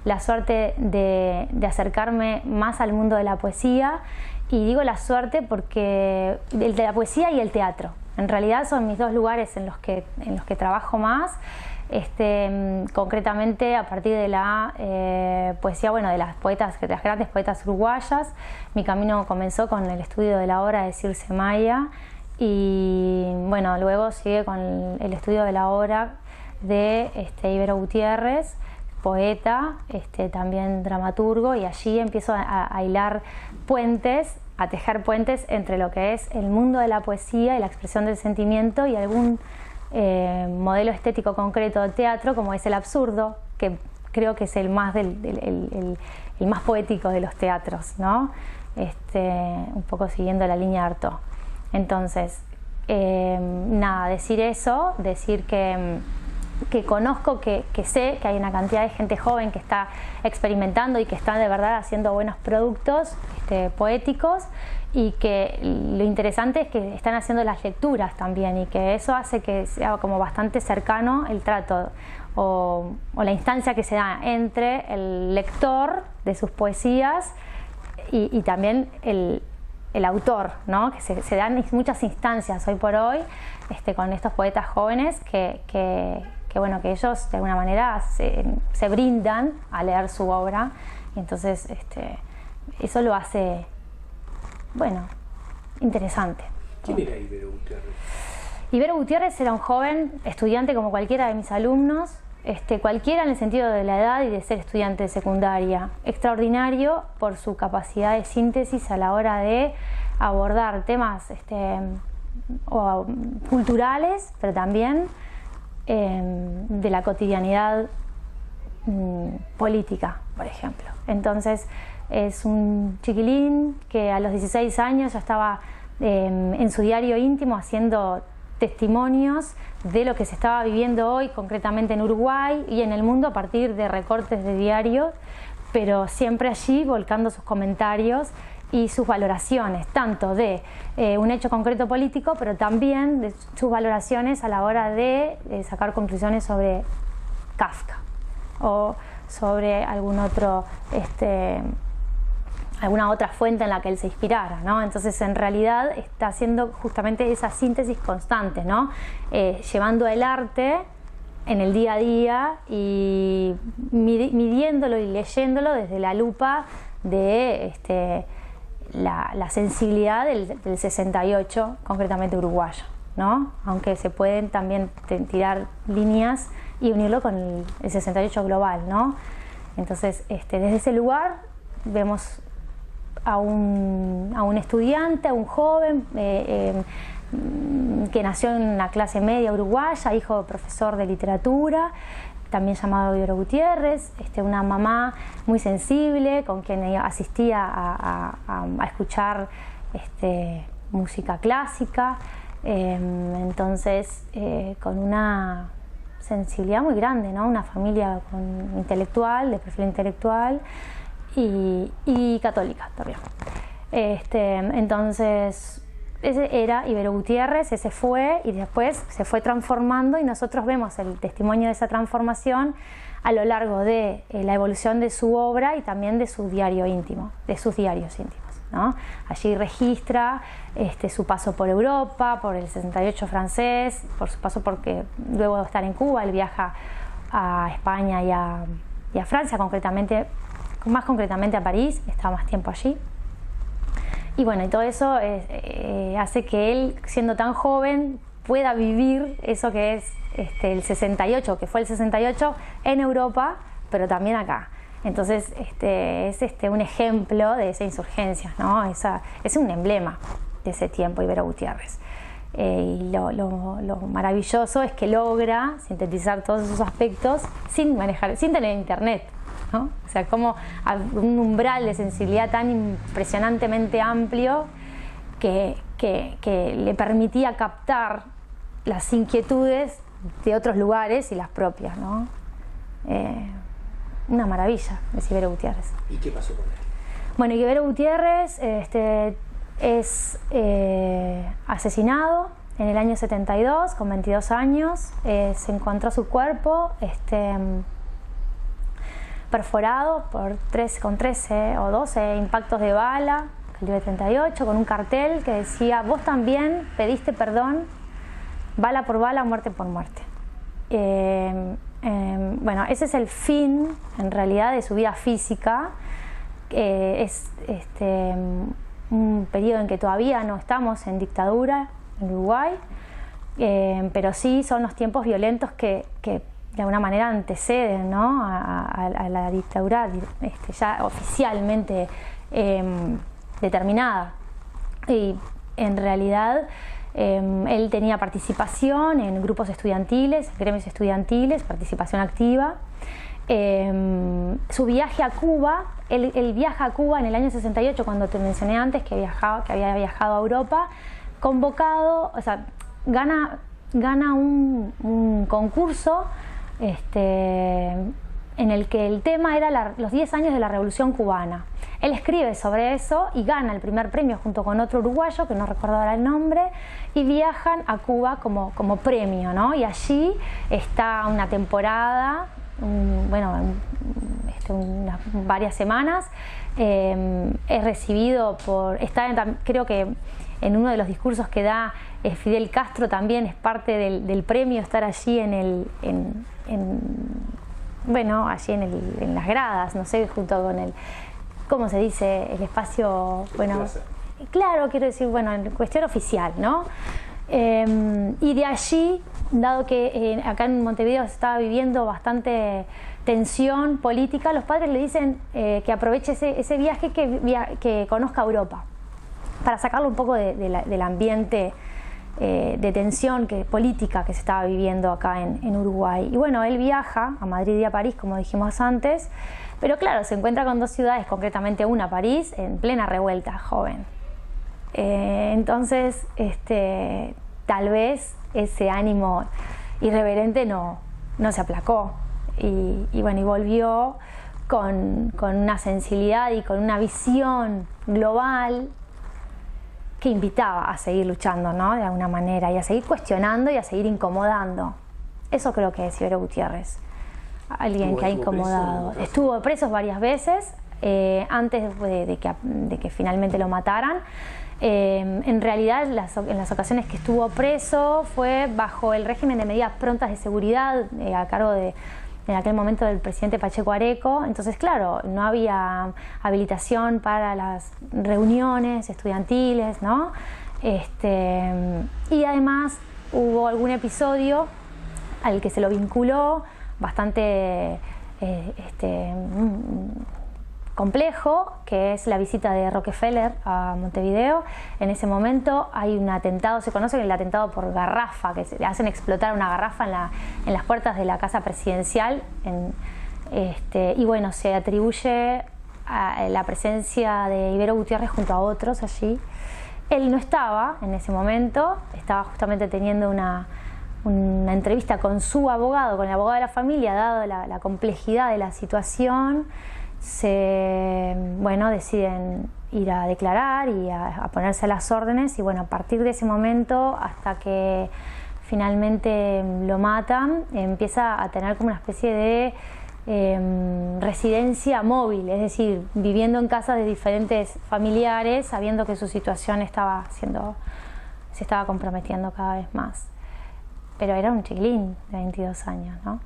la suerte de acercarme más al mundo de la poesía, y digo la suerte porque el de la poesía y el teatro. En realidad son mis dos lugares en los que trabajo más. Concretamente a partir de la poesía, bueno, de las grandes poetas uruguayas. Mi camino comenzó con el estudio de la obra de Circe Maya, y bueno, luego sigue con el estudio de la obra de Ibero Gutiérrez, poeta, también dramaturgo, y allí empiezo a hilar puentes, a tejer puentes entre lo que es el mundo de la poesía y la expresión del sentimiento y algún modelo estético concreto de teatro, como es el absurdo, que creo que es el más más poético de los teatros, ¿no? Un poco siguiendo la línea de Artaud. Entonces, nada, decir eso, decir que conozco, que sé que hay una cantidad de gente joven que está experimentando y que está de verdad haciendo buenos productos poéticos, y que lo interesante es que están haciendo las lecturas también, y que eso hace que sea como bastante cercano el trato o la instancia que se da entre el lector de sus poesías y también el autor, ¿no? Que se dan muchas instancias hoy por hoy con estos poetas jóvenes que bueno, que ellos de alguna manera se brindan a leer su obra, y entonces eso lo hace, bueno, interesante. ¿Quién era Ibero Gutiérrez? Ibero Gutiérrez era un joven estudiante como cualquiera de mis alumnos, cualquiera en el sentido de la edad y de ser estudiante de secundaria, extraordinario por su capacidad de síntesis a la hora de abordar temas culturales, pero también de la cotidianidad política, por ejemplo. Entonces es un chiquilín que a los 16 años ya estaba en su diario íntimo haciendo testimonios de lo que se estaba viviendo hoy, concretamente en Uruguay y en el mundo, a partir de recortes de diarios, pero siempre allí volcando sus comentarios y sus valoraciones, tanto de un hecho concreto político, pero también de sus valoraciones a la hora de sacar conclusiones sobre Kafka o sobre algún otro alguna otra fuente en la que él se inspirara, ¿no? Entonces, en realidad está haciendo justamente esa síntesis constante, ¿no? Llevando el arte en el día a día y midiéndolo y leyéndolo desde la lupa de la sensibilidad del 68, concretamente uruguayo, ¿no? Aunque se pueden también tirar líneas y unirlo con el 68 global, ¿no? Entonces, desde ese lugar vemos a un estudiante, a un joven que nació en una clase media uruguaya, hijo de profesor de literatura, también llamado Ibero Gutiérrez, una mamá muy sensible con quien asistía a escuchar música clásica, entonces con una sensibilidad muy grande, ¿no? Una familia intelectual, de perfil intelectual, y católica también. Entonces, ese era Ibero Gutiérrez, ese fue, y después se fue transformando, y nosotros vemos el testimonio de esa transformación a lo largo de la evolución de su obra y también de su diario íntimo, de sus diarios íntimos, ¿no? Allí registra su paso por Europa, por el 68 francés, por su paso porque luego de estar en Cuba él viaja a España y a Francia, más concretamente a París, está más tiempo allí. Y bueno, y todo eso hace que él, siendo tan joven, pueda vivir eso que es el 68, que fue el 68 en Europa, pero también acá. Entonces es un ejemplo de esa insurgencia, ¿no? Es un emblema de ese tiempo, Ibero Gutiérrez. Y lo maravilloso es que logra sintetizar todos esos aspectos sin tener internet, ¿no? O sea, como un umbral de sensibilidad tan impresionantemente amplio que le permitía captar las inquietudes de otros lugares y las propias, ¿no? Una maravilla de Ibero Gutiérrez. ¿Y qué pasó con él? Bueno, Ibero Gutiérrez es asesinado en el año 72, con 22 años. Se encontró su cuerpo perforado con 13 o 12 impactos de bala, calibre 38, con un cartel que decía: vos también pediste perdón, bala por bala, muerte por muerte. Bueno, ese es el fin, en realidad, de su vida física. Es un periodo en que todavía no estamos en dictadura en Uruguay, pero sí son los tiempos violentos que de alguna manera anteceden, ¿no?, a la dictadura ya oficialmente determinada. Y en realidad él tenía participación en grupos estudiantiles, gremios estudiantiles, participación activa. Su viaje a Cuba, él viaja a Cuba en el año 68, cuando te mencioné antes que había viajado a Europa, convocado, o sea, gana un concurso en el que el tema era los 10 años de la Revolución Cubana. Él escribe sobre eso y gana el primer premio junto con otro uruguayo, que no recuerdo ahora el nombre, y viajan a Cuba como premio, ¿no? Y allí está una temporada, varias semanas. Es recibido creo que en uno de los discursos que da Fidel Castro también es parte del premio estar allí allí en las gradas, no sé, junto con ¿cómo se dice? El espacio, claro, quiero decir, en cuestión oficial, ¿no? Y de allí, dado que acá en Montevideo se estaba viviendo bastante tensión política, los padres le dicen que aproveche ese viaje, que conozca Europa, para sacarlo un poco del ambiente de tensión política que se estaba viviendo acá en Uruguay. Y bueno, él viaja a Madrid y a París, como dijimos antes, pero claro, se encuentra con dos ciudades, concretamente una, París, en plena revuelta joven. Entonces, tal vez ese ánimo irreverente no se aplacó y volvió con una sensibilidad y con una visión global que invitaba a seguir luchando, ¿no?, de alguna manera, y a seguir cuestionando y a seguir incomodando. Eso creo que es Ibero Gutiérrez, alguien que ha incomodado. Estuvo preso varias veces antes de que finalmente lo mataran. En realidad, en las ocasiones que estuvo preso fue bajo el régimen de medidas prontas de seguridad a cargo en aquel momento del presidente Pacheco Areco. Entonces, claro, no había habilitación para las reuniones estudiantiles, ¿no? Y además hubo algún episodio al que se lo vinculó bastante complejo, que es la visita de Rockefeller a Montevideo. En ese momento hay un atentado, se conoce el atentado por garrafa, que se hacen explotar una garrafa en las puertas de la casa presidencial, y bueno, se atribuye a la presencia de Ibero Gutiérrez junto a otros allí. Él no estaba en ese momento, estaba justamente teniendo una entrevista con su abogado, con el abogado de la familia, dado la complejidad de la situación. Deciden ir a declarar y a ponerse a las órdenes, y bueno, a partir de ese momento hasta que finalmente lo matan, empieza a tener como una especie de residencia móvil, es decir, viviendo en casa de diferentes familiares, sabiendo que su situación se estaba comprometiendo cada vez más. Pero era un chiquilín de 22 años, ¿no?